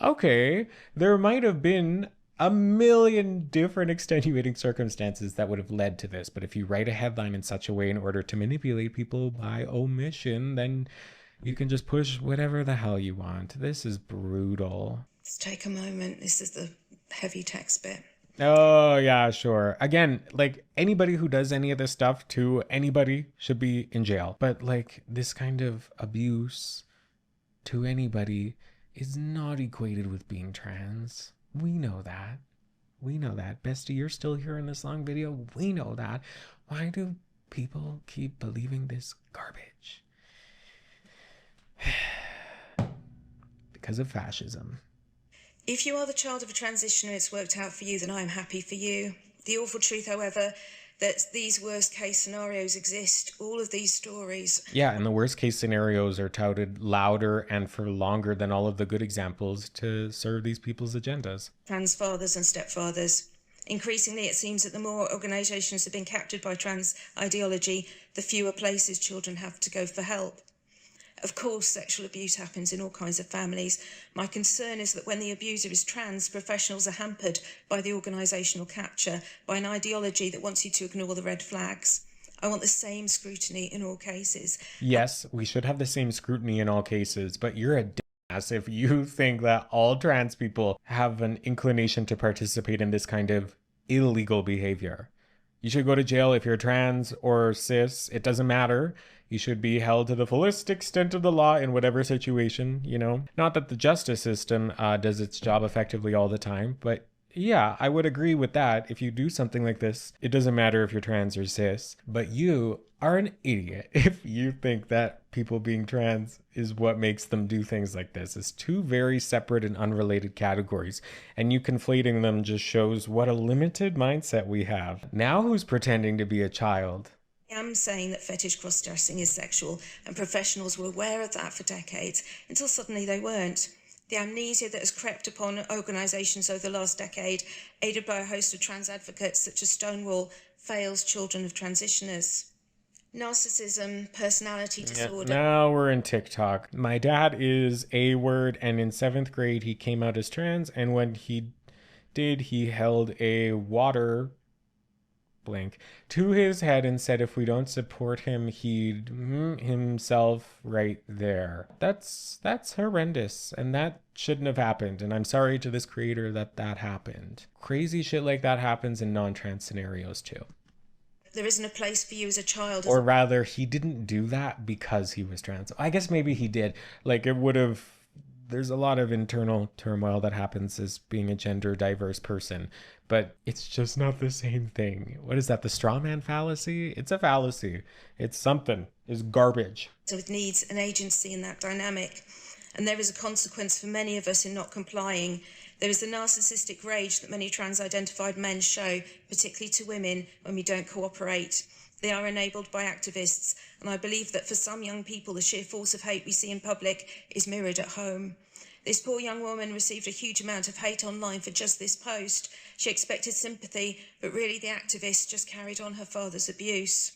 Okay, there might have been a million different extenuating circumstances that would have led to this, but if you write a headline in such a way in order to manipulate people by omission, then you can just push whatever the hell you want. This is brutal. Let's take a moment. This is the heavy text bit. Oh, yeah, sure. Again, like, anybody who does any of this stuff to anybody should be in jail. But, like, this kind of abuse to anybody is not equated with being trans. We know that. We know that. Bestie, you're still here in this long video. We know that. Why do people keep believing this garbage? Because of fascism. If you are the child of a transitioner and it's worked out for you, then I am happy for you. The awful truth, however, that these worst case scenarios exist, all of these stories. Yeah, and the worst case scenarios are touted louder and for longer than all of the good examples to serve these people's agendas. Trans fathers and stepfathers. Increasingly, it seems that the more organisations have been captured by trans ideology, the fewer places children have to go for help. Of course, sexual abuse happens in all kinds of families. My concern is that when the abuser is trans, professionals are hampered by the organisational capture, by an ideology that wants you to ignore the red flags. I want the same scrutiny in all cases. Yes, we should have the same scrutiny in all cases, but you're a dumbass if you think that all trans people have an inclination to participate in this kind of illegal behavior. You should go to jail if you're trans or cis. It doesn't matter. You should be held to the fullest extent of the law in whatever situation, you know. Not that the justice system does its job effectively all the time, but yeah, I would agree with that. If you do something like this, it doesn't matter if you're trans or cis, but you are an idiot if you think that people being trans is what makes them do things like this. It's two very separate and unrelated categories, and you conflating them just shows what a limited mindset we have. Now who's pretending to be a child? I am saying that fetish cross-dressing is sexual, and professionals were aware of that for decades, until suddenly they weren't. The amnesia that has crept upon organisations over the last decade, aided by a host of trans advocates such as Stonewall, fails children of transitioners. Narcissism, personality disorder. Now we're in TikTok. My dad is a word, and in 7th grade he came out as trans, and when he did, he held a water blank to his head and said if we don't support him, he'd himself right there. That's horrendous, and that shouldn't have happened, and I'm sorry to this creator that happened. Crazy shit like that happens in non-trans scenarios too. There isn't a place for you as a child. Or rather, he didn't do that because he was trans. I guess maybe he did. Like, it would have... There's a lot of internal turmoil that happens as being a gender diverse person, but it's just not the same thing. What is that, the straw man fallacy? It's a fallacy. It's something. It's garbage. So it needs an agency in that dynamic. And there is a consequence for many of us in not complying. There is the narcissistic rage that many trans-identified men show, particularly to women, when we don't cooperate. They are enabled by activists, and I believe that for some young people, the sheer force of hate we see in public is mirrored at home. This poor young woman received a huge amount of hate online for just this post. She expected sympathy, but really the activist just carried on her father's abuse.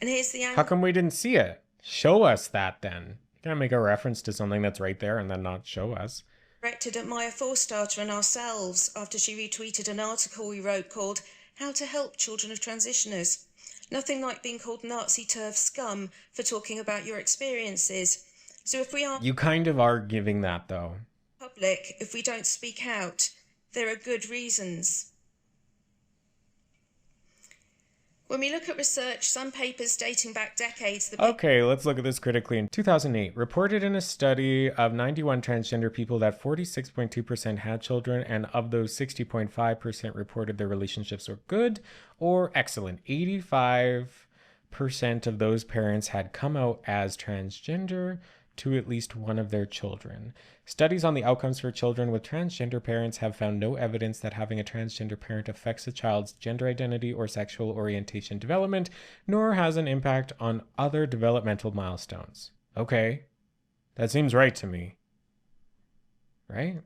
And here's the... How come we didn't see it? Show us that then. You can't make a reference to something that's right there and then not show us. Directed at Maya Forstarter and ourselves after she retweeted an article we wrote called How to Help Children of Transitioners. Nothing like being called Nazi turf scum for talking about your experiences. So if we are... You kind of are giving that though. Public, if we don't speak out, there are good reasons. When we look at research, some papers dating back decades... Okay, let's look at this critically. In 2008, reported in a study of 91 transgender people that 46.2% had children, and of those 60.5% reported their relationships were good or excellent. 85% of those parents had come out as transgender to at least one of their children. Studies on the outcomes for children with transgender parents have found no evidence that having a transgender parent affects a child's gender identity or sexual orientation development, nor has an impact on other developmental milestones. Okay, that seems right to me. Right?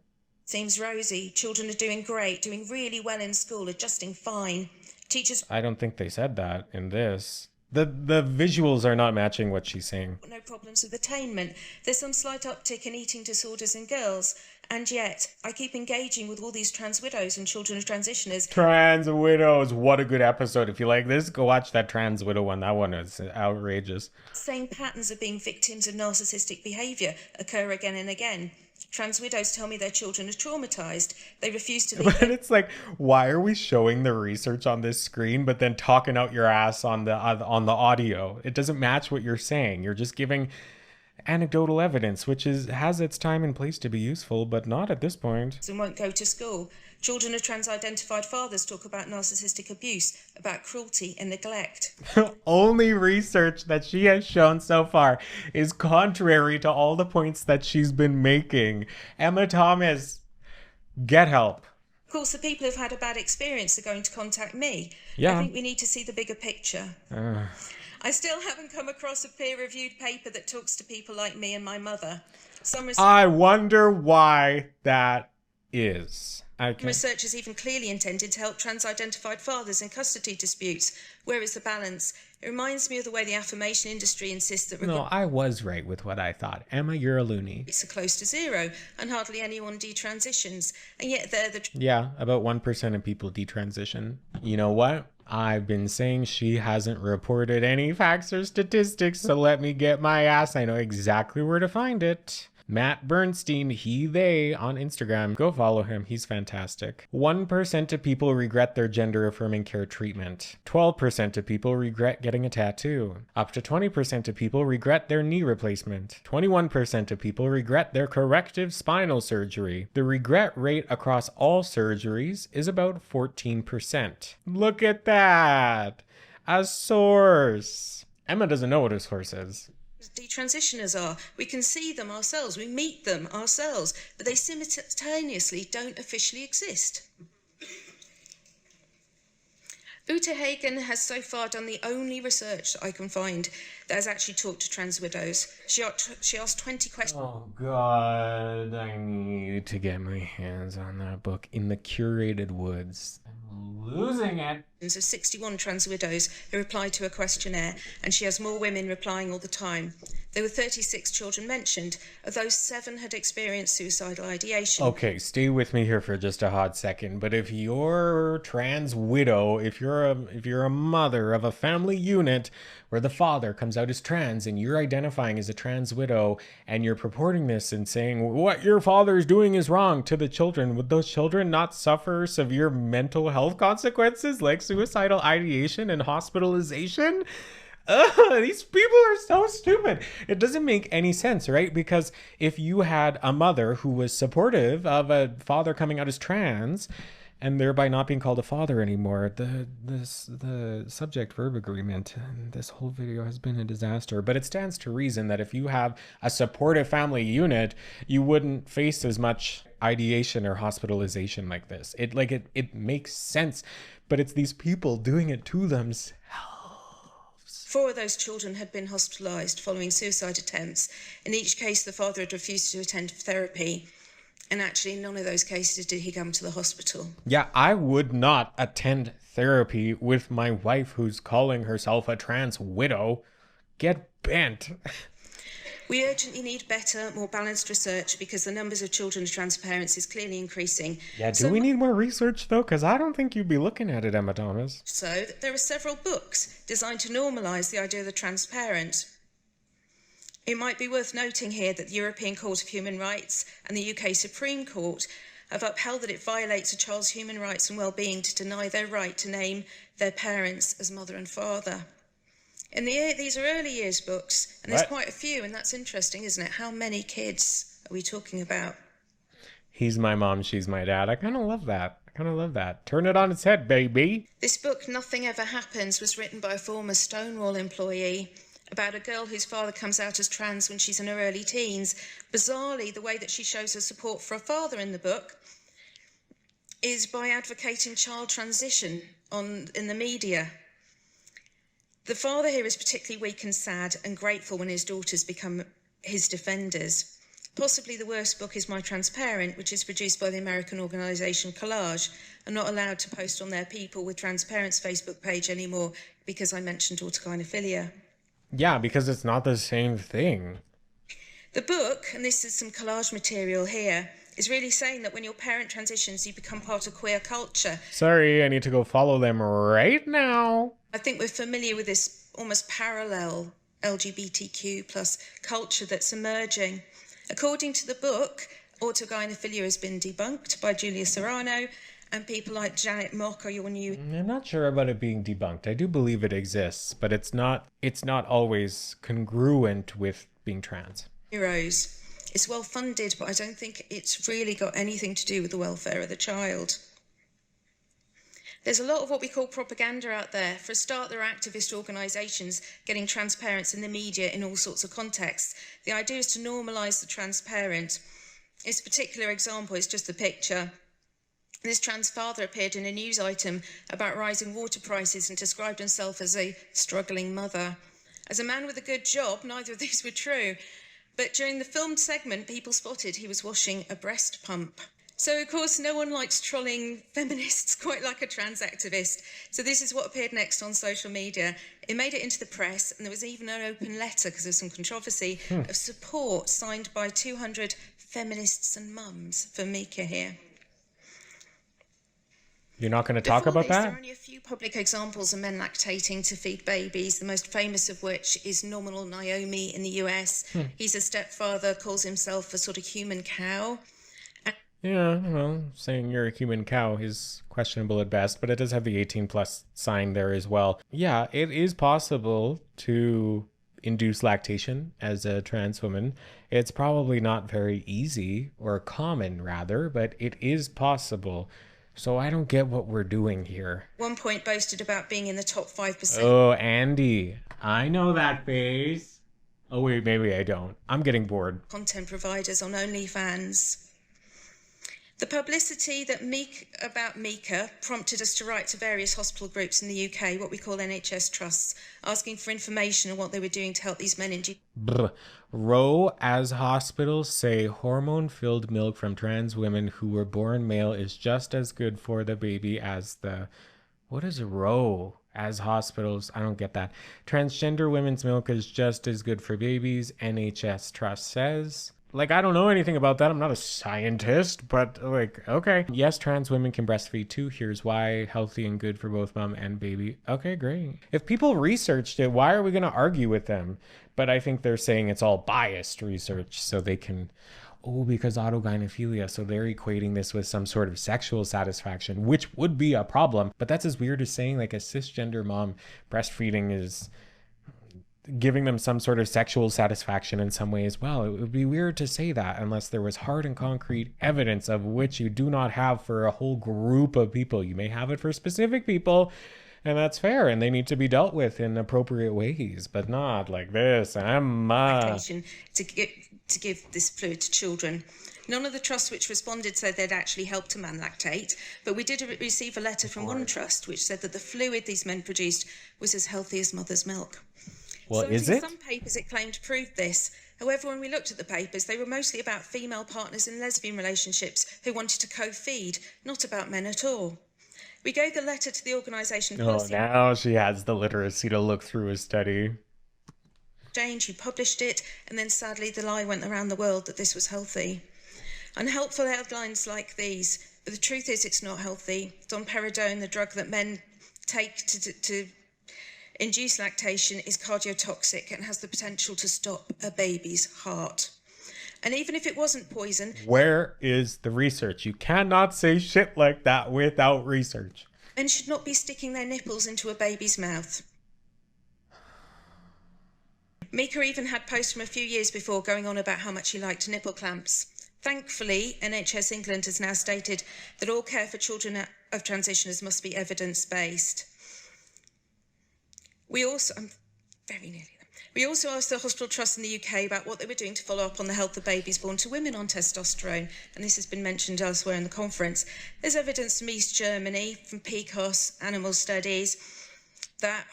Seems rosy. Children are doing great, doing really well in school, adjusting fine. Teachers... I don't think they said that in this. The visuals are not matching what she's saying. No problems with attainment. There's some slight uptick in eating disorders in girls. And yet, I keep engaging with all these trans widows and children of transitioners. Trans widows, what a good episode. If you like this, go watch that trans widow one. That one is outrageous. Same patterns of being victims of narcissistic behaviour occur again and again. Trans widows tell me their children are traumatized. They refuse to leave. But it's like, why are we showing the research on this screen, but then talking out your ass on the audio? It doesn't match what you're saying. You're just giving anecdotal evidence, which has its time and place to be useful, but not at this point. And won't go to school. Children of trans-identified fathers talk about narcissistic abuse, about cruelty and neglect. Only research that she has shown so far is contrary to all the points that she's been making. Emma Thomas, get help. Of course, the people who've had a bad experience are going to contact me. Yeah. I think we need to see the bigger picture. I still haven't come across a peer-reviewed paper that talks to people like me and my mother. I wonder why that is. Research is even clearly intended to help trans-identified fathers in custody disputes. Where is the balance? It reminds me of the way the affirmation industry insists that... No, I was right with what I thought. Emma, you're a loony. It's close to zero, and hardly anyone detransitions. And yet they're the... Yeah, about 1% of people detransition. You know what? I've been saying she hasn't reported any facts or statistics, so let me get my ass. I know exactly where to find it. Matt Bernstein, they on Instagram. Go follow him. He's fantastic. 1% of people regret their gender-affirming care treatment. 12% of people regret getting a tattoo. Up to 20% of people regret their knee replacement. 21% of people regret their corrective spinal surgery. The regret rate across all surgeries is about 14%. Look at that. A source. Emma doesn't know what a source is. Detransitioners are. We can see them ourselves, we meet them ourselves, but they simultaneously don't officially exist. Uta Hagen has so far done the only research that I can find that has actually talked to trans widows. She asked 20 questions. Oh God, I need to get my hands on that book. In the Curated Woods. I'm losing it. Of 61 trans widows who replied to a questionnaire, and she has more women replying all the time. There were 36 children mentioned. Of those, 7 had experienced suicidal ideation. Okay, stay with me here for just a hot second. But if you're trans widow, if you're a mother of a family unit where the father comes out as trans and you're identifying as a trans widow and you're purporting this and saying what your father is doing is wrong to the children, would those children not suffer severe mental health consequences like suicidal ideation and hospitalization? These people are so stupid. It doesn't make any sense, right? Because if you had a mother who was supportive of a father coming out as trans and thereby not being called a father anymore, the subject verb agreement and this whole video has been a disaster. But it stands to reason that if you have a supportive family unit, you wouldn't face as much ideation or hospitalization like this. It makes sense, but it's these people doing it to themselves. 4 of those children had been hospitalised following suicide attempts. In each case, the father had refused to attend therapy. And actually, in none of those cases did he come to the hospital. Yeah, I would not attend therapy with my wife who's calling herself a trans widow. Get bent. We urgently need better, more balanced research because the numbers of children of trans parents is clearly increasing. Yeah, do we need more research though? Because I don't think you'd be looking at it, Emma Thomas. So there are several books designed to normalise the idea of the trans parent. It might be worth noting here that the European Court of Human Rights and the UK Supreme Court have upheld that it violates a child's human rights and well-being to deny their right to name their parents as mother and father. And these are early years books, and there's quite a few, and that's interesting, isn't it? How many kids are we talking about? He's my mom, she's my dad. I kind of love that. Turn it on its head, baby. This book, Nothing Ever Happens, was written by a former Stonewall employee about a girl whose father comes out as trans when she's in her early teens. Bizarrely, the way that she shows her support for her father in the book is by advocating child transition in the media. The father here is particularly weak and sad and grateful when his daughters become his defenders. Possibly the worst book is My Transparent, which is produced by the American organisation Collage, and not allowed to post on their People with Transparent's Facebook page anymore because I mentioned autogynephilia. Yeah, because it's not the same thing. The book, and this is some collage material here, is really saying that when your parent transitions, you become part of queer culture. Sorry, I need to go follow them right now. I think we're familiar with this almost parallel LGBTQ plus culture that's emerging. According to the book, autogynephilia has been debunked by Julia Serrano, and people like Janet Mock are your new... I'm not sure about it being debunked. I do believe it exists, but it's not always congruent with being trans. Heroes. It's well funded, but I don't think it's really got anything to do with the welfare of the child. There's a lot of what we call propaganda out there. For a start, there are activist organisations getting trans parents in the media in all sorts of contexts. The idea is to normalise the trans parent. This particular example is just the picture. This trans father appeared in a news item about rising water prices and described himself as a struggling mother. As a man with a good job, neither of these were true. But during the filmed segment, people spotted he was washing a breast pump. So, of course, no one likes trolling feminists quite like a trans activist. So this is what appeared next on social media. It made it into the press, and there was even an open letter, because there's some controversy, of support signed by 200 feminists and mums for Mika here. You're not going to talk about that? There are only a few public examples of men lactating to feed babies, the most famous of which is Nominal Naomi in the US. He's a stepfather, calls himself a sort of human cow. Yeah, well, saying you're a human cow is questionable at best, but it does have the 18 plus sign there as well. Yeah, it is possible to induce lactation as a trans woman. It's probably not very easy, or common rather, but it is possible. So I don't get what we're doing here. One point boasted about being in the top 5%. Oh, Andy, I know that face. Oh wait, maybe I don't. I'm getting bored. Content providers on OnlyFans. The publicity that about Mika prompted us to write to various hospital groups in the UK, what we call NHS trusts, asking for information on what they were doing to help these men induce. As hospitals say hormone-filled milk from trans women who were born male is just as good for the baby as the... What is as hospitals? I don't get that. Transgender women's milk is just as good for babies, NHS trust says. Like, I don't know anything about that. I'm not a scientist, but like, okay. Yes, trans women can breastfeed too. Here's why. Healthy and good for both mom and baby. Okay, great. If people researched it, why are we going to argue with them? But I think they're saying it's all biased research so they can, because autogynephilia. So they're equating this with some sort of sexual satisfaction, which would be a problem. But that's as weird as saying like a cisgender mom breastfeeding is giving them some sort of sexual satisfaction in some way as well. It would be weird to say that unless there was hard and concrete evidence, of which you do not have for a whole group of people. You may have it for specific people, and that's fair, and they need to be dealt with in appropriate ways, but not like this. To give this fluid to children. None of the trusts which responded said they'd actually helped a man lactate, but we did receive a letter from one trust which said that the fluid these men produced was as healthy as mother's milk. Well, is it? Some papers it claimed proved this. However, when we looked at the papers, they were mostly about female partners in lesbian relationships who wanted to co-feed, not about men at all. We gave the letter to the organisation. Oh, now she has the literacy to look through a study. Exchange, who published it, and then sadly the lie went around the world that this was healthy. Unhelpful headlines like these, but the truth is it's not healthy. Domperidone, the drug that men take to induce lactation, is cardiotoxic and has the potential to stop a baby's heart. And even if it wasn't poison... Where is the research? You cannot say shit like that without research. Men should not be sticking their nipples into a baby's mouth. Mika even had posts from a few years before going on about how much he liked nipple clamps. Thankfully, NHS England has now stated that all care for children of transitioners must be evidence-based. We also asked the hospital trust in the UK about what they were doing to follow up on the health of babies born to women on testosterone, and this has been mentioned elsewhere in the conference. There's evidence from East Germany, from PCOS animal studies, that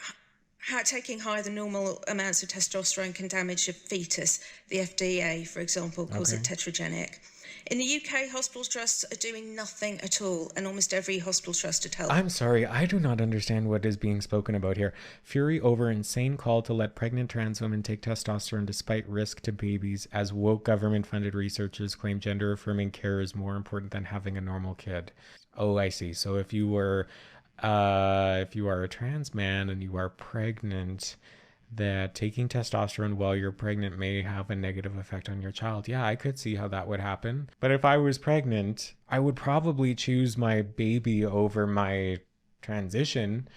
taking higher than normal amounts of testosterone can damage a fetus. The FDA, for example, calls it tetragenic. In the UK, hospital trusts are doing nothing at all, and almost every hospital trust at health. I'm sorry, I do not understand what is being spoken about here. Fury over insane call to let pregnant trans women take testosterone despite risk to babies, as woke government-funded researchers claim gender-affirming care is more important than having a normal kid. Oh, I see. So if you are a trans man and you are pregnant, that taking testosterone while you're pregnant may have a negative effect on your child. Yeah, I could see how that would happen. But if I was pregnant, I would probably choose my baby over my transition,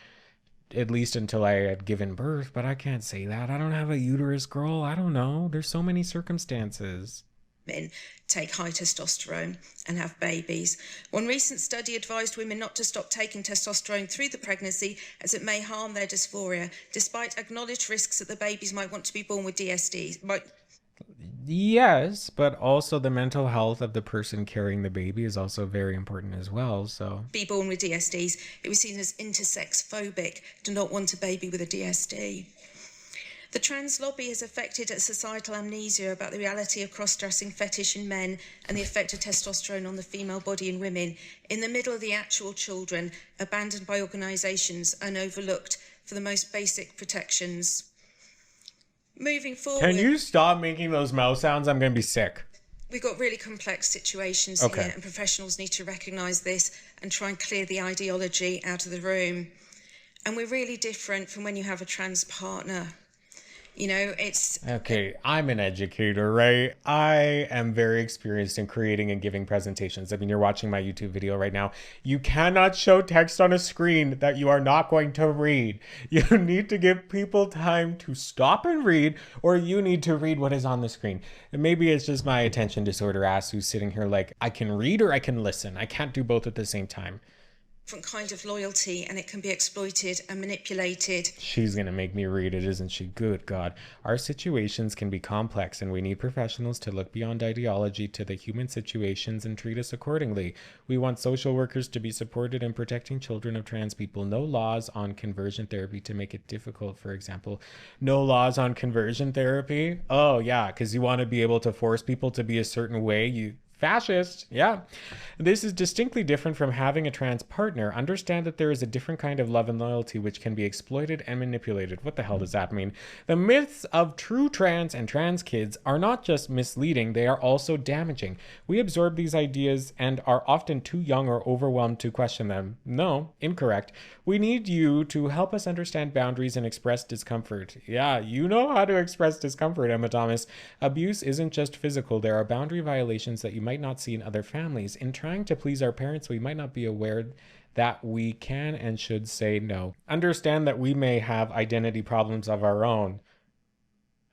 at least until I had given birth, but I can't say that. I don't have a uterus, girl. I don't know. There's so many circumstances. Men take high testosterone and have babies. One recent study advised women not to stop taking testosterone through the pregnancy as it may harm their dysphoria, despite acknowledged risks that the babies might want to be born with DSDs. Yes, but also the mental health of the person carrying the baby is also very important as well, so. Be born with DSDs. It was seen as intersex phobic to not want a baby with a DSD. The trans lobby has affected a societal amnesia about the reality of cross-dressing fetish in men and the effect of testosterone on the female body in women. In the middle of the actual children, abandoned by organisations and overlooked for the most basic protections. Moving forward... Can you stop making those mouth sounds? I'm going to be sick. We've got really complex situations here, and professionals need to recognise this and try and clear the ideology out of the room. And we're really different from when you have a trans partner. You know, it's... Okay, I'm an educator, right? I am very experienced in creating and giving presentations. I mean, you're watching my YouTube video right now. You cannot show text on a screen that you are not going to read. You need to give people time to stop and read, or you need to read what is on the screen. And maybe it's just my attention disorder ass who's sitting here like, I can read or I can listen. I can't do both at the same time. Different kind of loyalty, and it can be exploited and manipulated. She's gonna make me read it, isn't she? Good God. Our situations can be complex, and we need professionals to look beyond ideology to the human situations and treat us accordingly. We want social workers to be supported in protecting children of trans people. No laws on conversion therapy to make it difficult, for example. No laws on conversion therapy? Oh yeah, because you want to be able to force people to be a certain way. You fascist, yeah. This is distinctly different from having a trans partner. Understand that there is a different kind of love and loyalty which can be exploited and manipulated. What the hell does that mean? The myths of true trans and trans kids are not just misleading, they are also damaging. We absorb these ideas and are often too young or overwhelmed to question them. No, incorrect. We need you to help us understand boundaries and express discomfort. Yeah, you know how to express discomfort, Emma Thomas. Abuse isn't just physical. There are boundary violations that you might not see in other families. In trying to please our parents, we might not be aware that we can and should say no. Understand that we may have identity problems of our own.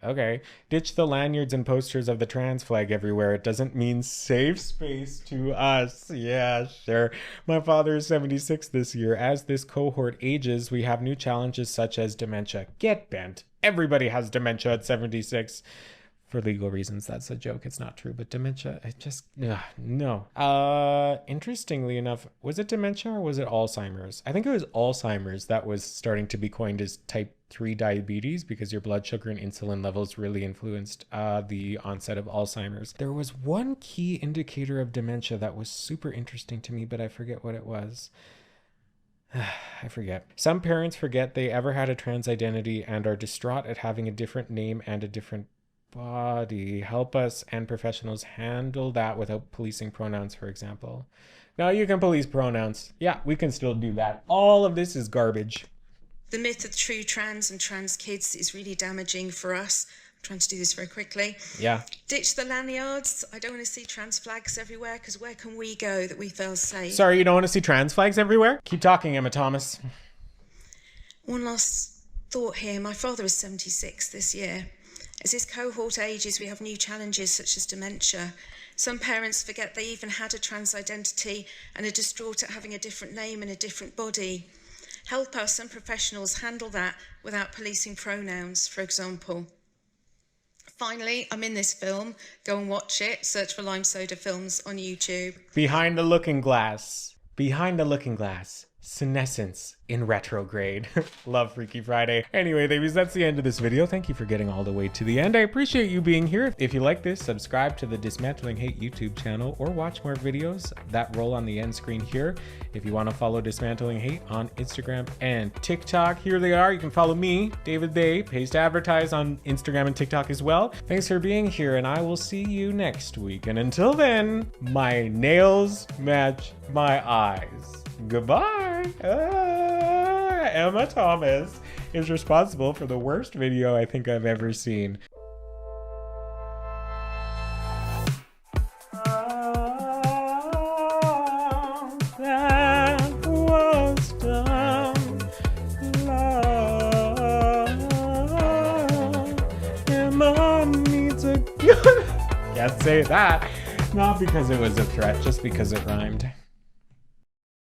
Okay. Ditch the lanyards and posters of the trans flag everywhere. It doesn't mean safe space to us. Yeah, sure. My father is 76 this year. As this cohort ages, we have new challenges such as dementia. Get bent. Everybody has dementia at 76. For legal reasons, that's a joke. It's not true, but dementia, it just, no. Interestingly enough, was it dementia or was it Alzheimer's? I think it was Alzheimer's that was starting to be coined as type 3 diabetes because your blood sugar and insulin levels really influenced the onset of Alzheimer's. There was one key indicator of dementia that was super interesting to me, but I forget what it was. I forget. Some parents forget they ever had a trans identity and are distraught at having a different name and a different body. Help us and professionals handle that without policing pronouns, for example. Now you can police pronouns. Yeah, we can still do that. All of this is garbage. The myth of true trans and trans kids is really damaging for us. I'm trying to do this very quickly. Yeah. Ditch the lanyards. I don't want to see trans flags everywhere, because where can we go that we feel safe? Sorry, you don't want to see trans flags everywhere? Keep talking, Emma Thomas. One last thought here. My father is 76 this year. As this cohort ages, we have new challenges such as dementia. Some parents forget they even had a trans identity and are distraught at having a different name and a different body. Help us and professionals handle that without policing pronouns, for example. Finally, I'm in this film. Go and watch it. Search for Lime Soda Films on YouTube. Behind the Looking Glass. Behind the Looking Glass. Senescence in retrograde. Love Freaky Friday. Anyway, babies, that's the end of this video. Thank you for getting all the way to the end. I appreciate you being here. If you like this, subscribe to the Dismantling Hate YouTube channel or watch more videos that roll on the end screen here. If you want to follow Dismantling Hate on Instagram and TikTok, here they are. You can follow me, David Day, pays to advertise on Instagram and TikTok as well. Thanks for being here, and I will see you next week. And until then, my nails match my eyes. Goodbye. Emma Thomas is responsible for the worst video I think I've ever seen. That was done. Can't say that. Not because it was a threat, just because it rhymed.